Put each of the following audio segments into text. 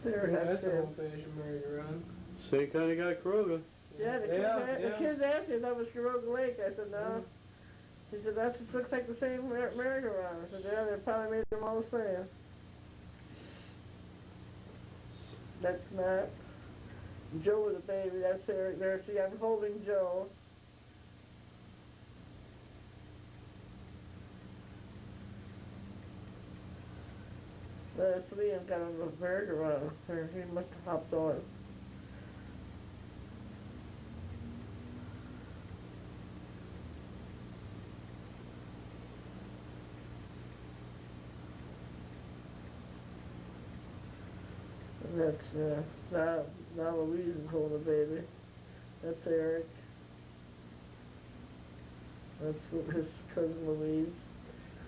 There, Yeah, that's that's an it. old-fashioned merry-go-round. Same kind of guy Kroger. Yeah, the kids asked me if that was Caroga Lake. I said, no. He said, that just looks like the same merry-go-round. I said, yeah, they probably made them all the same. That's Matt. Joe was a baby. That's Eric there. See, I'm holding Joe. That's Liam got on the merry-go-round. He must have hopped on. That's now Louise is holding the baby. That's Eric. That's his cousin Louise.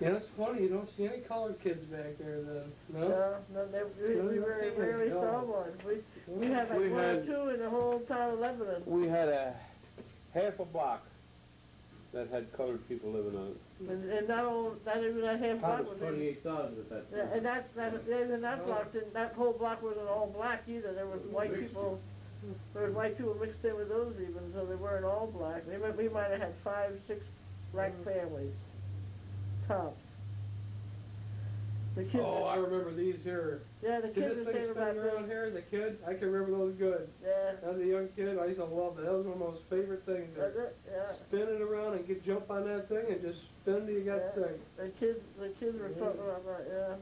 Yeah, it's funny, you don't see any colored kids back there then, no? No, we rarely saw one. We had like one or two in the whole town of Lebanon. We had a half a block that had colored people living on it. And not even that half block was 28,000 at that time. Yeah, and that whole block wasn't all black either. There was white people. There was white people mixed in with those even, so they weren't all black. We might have had 5, 6 black families, tops. The kids. Oh, I remember these here. Yeah, the kids this were thing saying about spinning around here, the kid, I can remember those good. Yeah. As a young kid, I used to love that. That was one of my most favorite things. That's it, yeah. Spin it around and jump on that thing and just spin till you got sick. The kids were talking about that, yeah.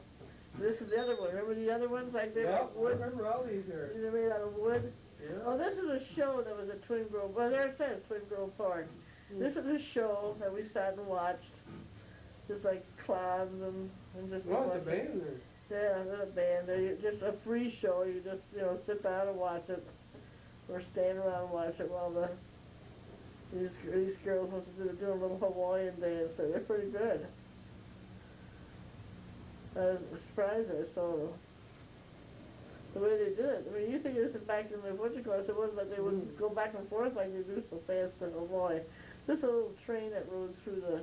This is the other one. Remember the other ones like they Yeah, wood? I remember all these here. They're made out of wood. Yeah. Oh, this is a show that was at Twin Grove. Well, there it says Twin Grove Park. This is a show that we sat and watched. Just like clowns and just. Oh, it's a band there. Yeah, there's a band there. Just a free show. You just sit down and watch it, or stand around and watch it while these girls want to do a little Hawaiian dance. So they're pretty good. I was surprised I saw them. The way they did it. I mean, you think it was back in the whatchamacallit, it wasn't like they wouldn't go back and forth like they do so fast in Hawaii. Just a little train that rode through the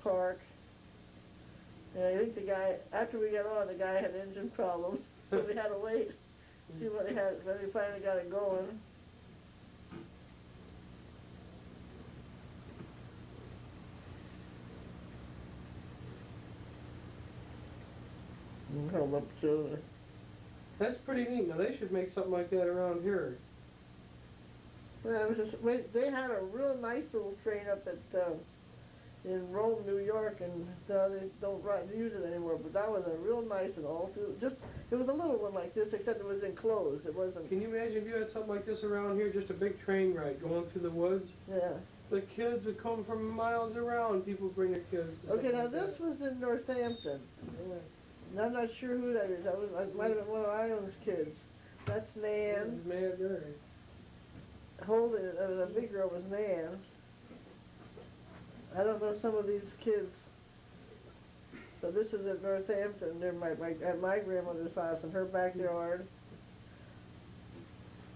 park. And I think the guy, after we got on, the guy had engine problems, so we had to wait, see what he had, then we finally got it going. Come up to. That's pretty neat. Now they should make something like that around here. Well, it was just, they had a real nice little train up at in Rome, New York, and they don't use it anymore. But that was a real nice and all through. Just it was a little one like this, except it was enclosed. It wasn't. Can you imagine if you had something like this around here, just a big train ride going through the woods? Yeah. The kids would come from miles around. People bring their kids. Okay, now this was in Northampton. And I'm not sure who that is. That might have been one of Ireland's kids. That's Nan. Mad Gary. Holding it, the big girl was Nan. I don't know some of these kids. So this is at Northampton, near at my grandmother's house in her backyard.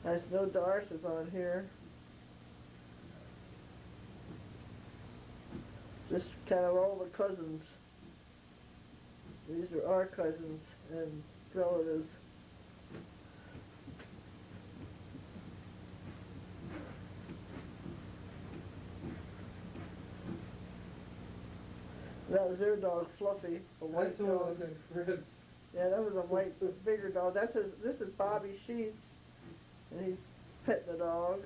I know Doris is on here. Just kind of all the cousins. These are our cousins and relatives. That was their dog, Fluffy, a white dog. Yeah, that was a white, bigger dog. This is Bobby Sheets, and he's petting the dog.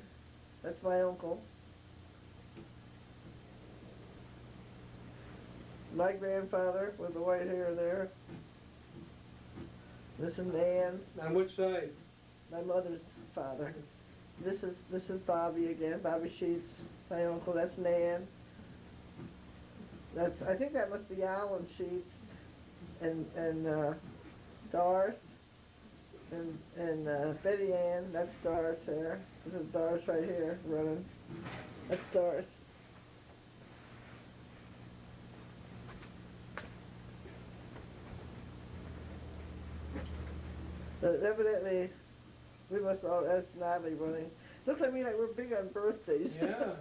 That's my uncle. My grandfather with the white hair there. This is Nan. On which side? My mother's father. This is Bobby again. Bobby Sheets, my uncle. That's Nan. I think that must be Alan Sheets and Doris and Betty Ann. That's Doris there. This is Doris right here running. That's Doris. But evidently, we must all, that's Natalie running. Looks like me like we're big on birthdays. Yeah.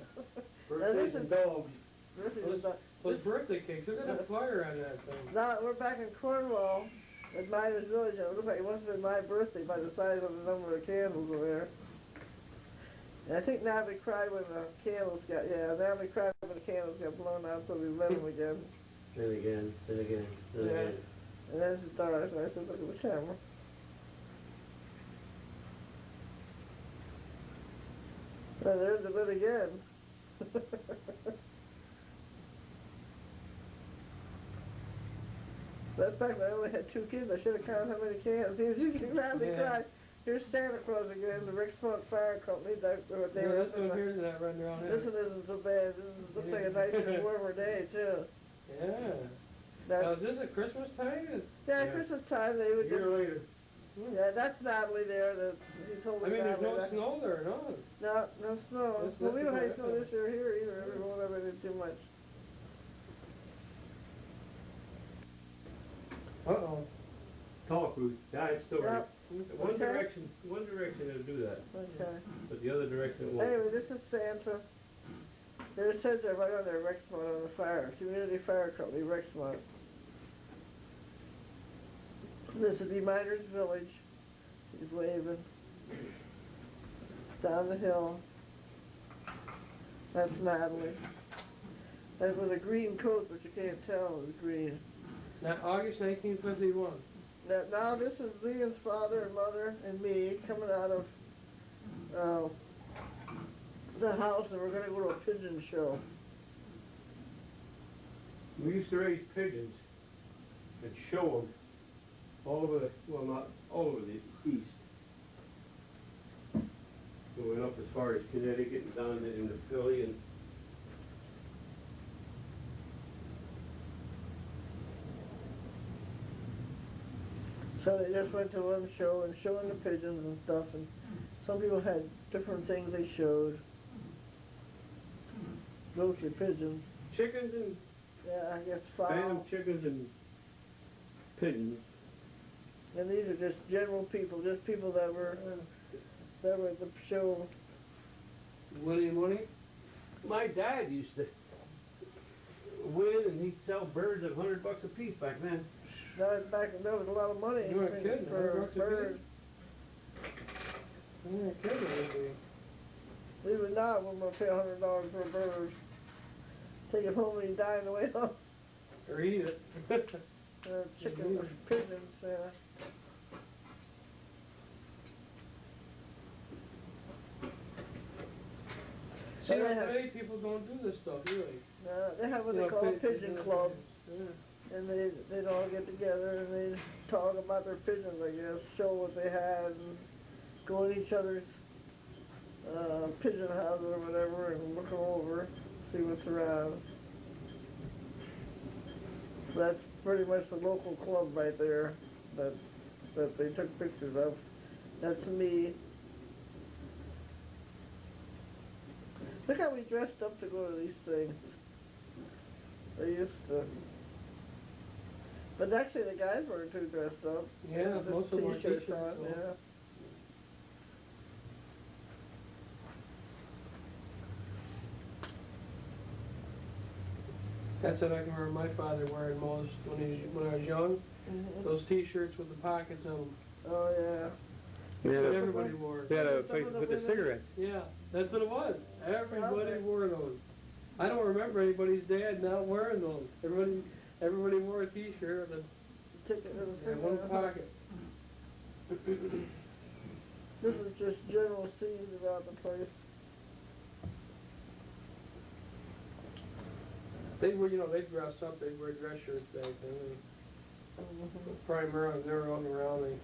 Birthdays and dogs. Those birthday cakes, look at the flyer on that thing. Now, we're back in Cornwall, At Miners Village, it looked like it must have been my birthday by the size of the number of candles were there. And I think Natalie cried when the candles got, Natalie cried when the candles got blown out, so we lit them again. Then again, then again, then Yeah. again. And then it's dark, and I said, look at the camera. And there's it lit again. That's back when I only had 2 kids. I should have counted how many cans. You can gladly cry. Here's Santa Claus again, the Rick Smoke Fire Company. That, they were this one here's that running around This one isn't so bad. This looks like a nice warmer day, too. Yeah. That's, Now, is this at Christmas time? yeah, Christmas time they would A year later. Yeah, that's Natalie there. That he told me. I mean, there's Natalie no snow there, no. No snow. That's Well, we don't have any nothing snow like this year here either. We won't have any too much. Uh-oh. Talk, Ruth. Yeah, it's still right. Yep. One Okay. direction it'll do that, Okay. but the other direction it won't. Anyway, this is Santa. There it says there right on there, Rexmont on the fire. Community Fire Company, Rexmont. This is the Miners Village. He's waving. Down the hill. That's Natalie. That was a green coat, but you can't tell it was green. Now, August 1951. Now this is Leon's father and mother and me coming out of the house, and we're going to go to a pigeon show. We used to raise pigeons and show them all over the, well, not all over the east. We went up as far as Connecticut and down into Philly and So they just went to one show and showing the pigeons and stuff, and some people had different things they showed. Mostly pigeons. chickens and Yeah, I guess phantom fowl. chickens and pigeons. And these are just general people, just people that were at the show. Willie and Willie? My dad used to win and he'd sell birds at $100 a piece back then. That was a lot of money You weren't kidding, for $100 a birds. Yeah, kidding, We would not, we're gonna pay $100 for a bird. Take it home and you die on the way home. or eat it. Chicken or pigeons, yeah. See, They have- many people don't do this stuff, really. They have what You they know, call a pig- pigeon club, Yeah. and they'd all get together and they'd talk about their pigeons, I guess, show what they had, and go in each other's pigeon house or whatever and look them over, see what's around. So that's pretty much the local club right there that they took pictures of. That's me. Look how we dressed up to go to these things. They used to. But actually the guys weren't too dressed up. Yeah, Just most of them were t-shirts t-shirts, on, so. yeah. That's what I can remember my father wearing most when I was young. Mhm. Those T-shirts with the pockets on them. Oh, yeah. But everybody wore They it. had a Some place of to the put the women- cigarettes. Yeah, that's what it was. Everybody Okay. wore those. I don't remember anybody's dad not wearing those. Everybody wore a T-shirt with Ticket to the one cinema. pocket. This is just general scenes about the place. They were, they'd dress up. They'd wear dress shirts back then. Mhm. Primarily, they were running around. They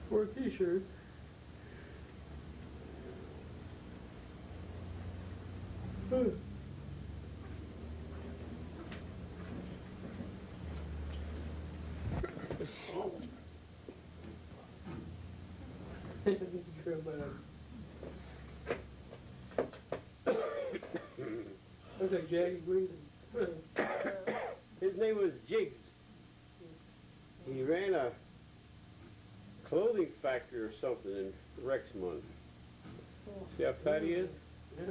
wore T-shirts. Looks like Jackie Gleason. His name was Yingst. He ran a clothing factory or something in Rexmont. See how fat he is? Yeah.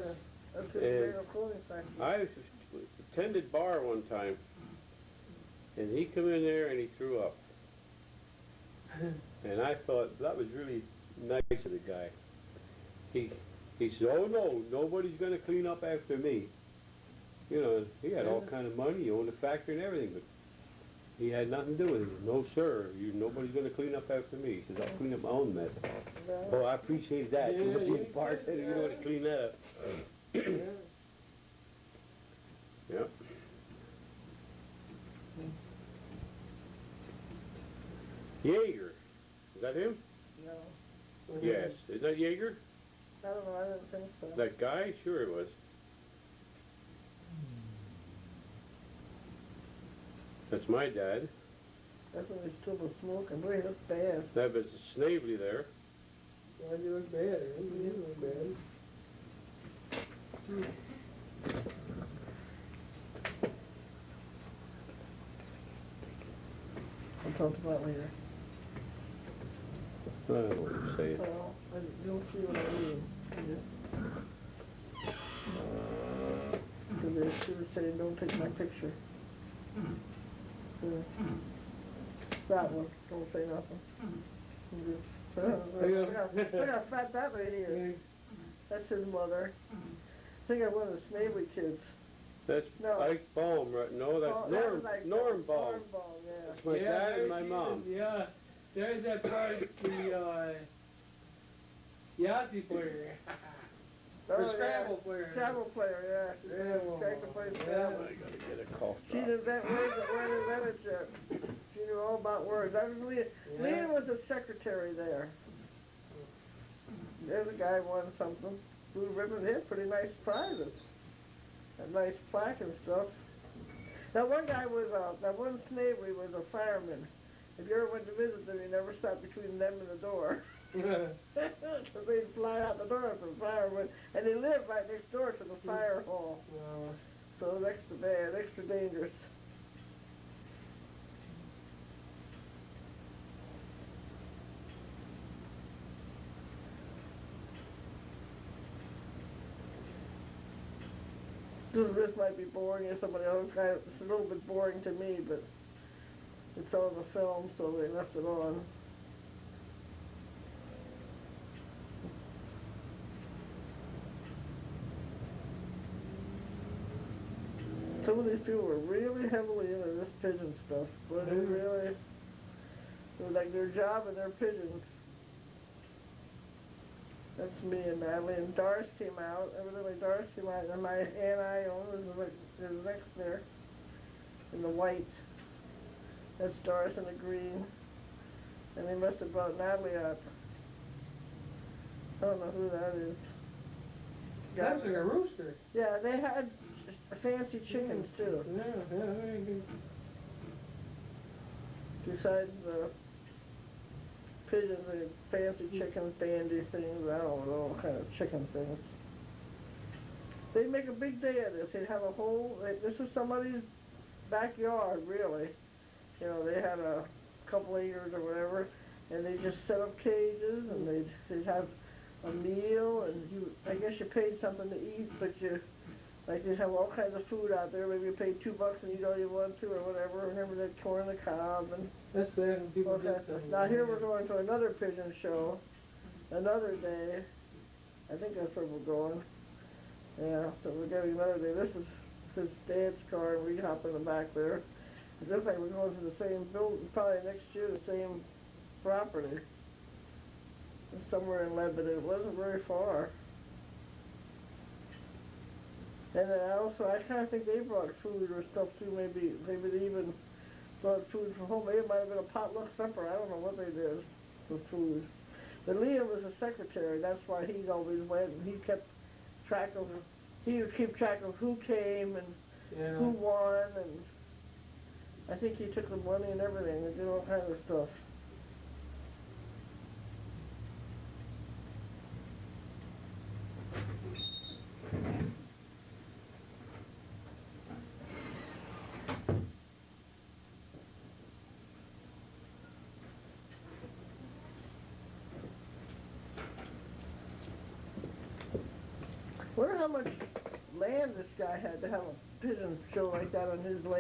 That's his And real clothing factory. I attended bar one time, And he come in there and he threw up. And I thought that was really nice of the guy. He said, oh no, nobody's going to clean up after me. You know, he had all kind of money, he owned a factory and everything, but he had nothing to do with it. No sir, nobody's going to clean up after me. He says, I'll clean up my own mess. Oh, I appreciate that. Yeah, You being yeah, bartender, you know how to clean that up. Yep. Jaeger. Is that him? No, Yes. Is that Jaeger? I don't know, I didn't think so. That guy? Sure it was. That's my dad. That's when he still was smoking, boy, he looked bad. That was Snavely there. Why do you look bad? You look bad. I'll talk about it later. I don't know what you're saying. Well, you'll see what I mean. Because they should have said, don't take my picture. Yeah. That one, don't say nothing. Look how fat that lady is. That's his mother. I think I one of the Snavely kids. That's No. Ike Baum, right? No, that's Norm Baum. Norm Baum, yeah. That's my dad there and my she mom. is, yeah, there's that part, the, Yahtzee player. Oh, Or yeah. Scrabble player. Scrabble player, yeah. Scrabble. Check to play I Scrabble. gotta get a cough She drop. didn't invent words that weren't invented yet. She knew all about words. That was Leah. Yeah. Leah was a secretary there. There's a guy won something. Blue ribbon hit, pretty nice prizes. A nice plaque and stuff. That one guy was, that one Snavely was a fireman. If you ever went to visit them, you never stopped between them and the door. Because they'd fly out the door from firemen, and they lived right next door to the fire hall. So it was extra bad, extra dangerous. This might be boring to somebody else. It's a little bit boring to me, but it's on the film, so they left it on. Some of these people were really heavily into this pigeon stuff, but they really, it was like their job and their pigeons. That's me and Natalie, and Doris came out, evidently Doris came out, and my Aunt Ione was next there, in the white. That's Doris in the green, and they must have brought Natalie up. I don't know who that is. That was like a rooster. Yeah, they had fancy chickens too. Yeah, very good. Besides the pigeons, they had fancy chickens, dandy things, I don't know, all kind of chicken things. They'd make a big day of this. They'd have a whole, this was somebody's backyard, really. You know, they had a couple acres or whatever, and they just set up cages, and they'd have a meal, and I guess you paid something to eat, but they'd have all kinds of food out there. Maybe you paid $2 and eat all you want to, or whatever. Remember that corn on the cob and That's bad when people all do that stuff. Now here we're going to another pigeon show, another day. I think that's where we're going. Yeah, so we're getting another day. This is his dad's car, and we hop in the back there. It looks like we're going to the same building, probably next year, the same property. It's somewhere in Lebanon. It wasn't very far. And then I kind of think they brought food or stuff too. Maybe they even brought food from home. Maybe it might have been a potluck supper. I don't know what they did with food. But Liam was a secretary. That's why he always went. And he kept track of. He would keep track of who came and who won, and I think he took the money and everything and did all kinds of stuff. I wonder how much land this guy had to have a pigeon show like that on his land.